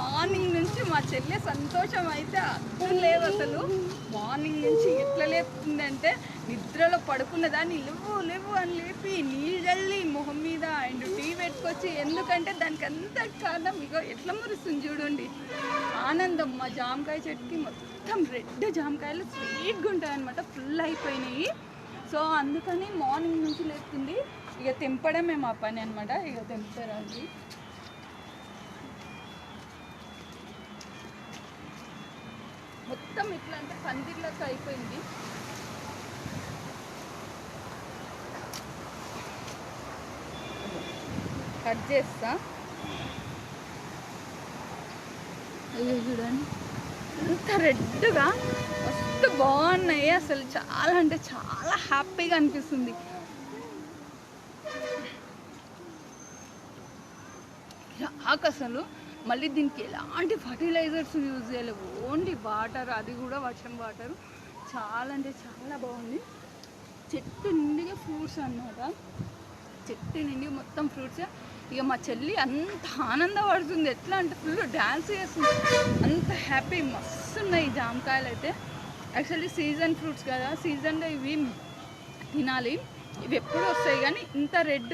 Morning నుంచి మా చెల్లె సంతోషం అయితే అర్థం లేదు అసలు. మార్నింగ్ నుంచి ఎట్లా లేపుతుందంటే నిద్రలో పడుకున్న దాన్ని లేవు లేవు అని లేపి నీళ్ళు చల్లి మొహం మీద అండ్ టీ పెట్టుకొచ్చి, ఎందుకంటే దానికి అంత కారణం ఇగో ఎట్లా మురుస్తుంది చూడండి. ఆనందం. మా జామకాయ చెట్టుకి మొత్తం రెడ్ జామకాయలు స్వీట్గా ఉంటాయి అనమాట, ఫుల్ అయిపోయినాయి. సో అందుకని మార్నింగ్ నుంచి లేపుతుంది. ఇక తెంపడమే మా పని అనమాట. ఇక తెంపుతారండి. మొత్తం ఇట్లా అంటే పందిర్లకు అయిపోయింది. కట్ చేస్తా. అయ్యో చూడండి ఎంత రెడ్గా మస్తు బాగున్నాయి అసలు. చాలా అంటే చాలా హ్యాపీగా అనిపిస్తుంది. రాక అసలు మళ్ళీ దీనికి ఎలాంటి ఫర్టిలైజర్స్ యూజ్ చేయలేవు, ఓన్లీ వాటర్, అది కూడా వర్షం వాటరు. చాలా అంటే చాలా బాగుంది. చెట్టు నిండిగా ఫ్రూట్స్ అన్నమాట, చెట్టు నిండి మొత్తం ఫ్రూట్స్. ఇక మా చెల్లి అంత ఆనందపడుతుంది, ఎట్లా అంటే ఫుల్ డ్యాన్స్ చేస్తుంది, అంత హ్యాపీ. మస్తు ఉన్నాయి జామకాయలు అయితే. యాక్చువల్లీ సీజన్ ఫ్రూట్స్ కదా, సీజన్లో ఇవి తినాలి. ఇవి ఎప్పుడు వస్తాయి కానీ ఇంత రెడ్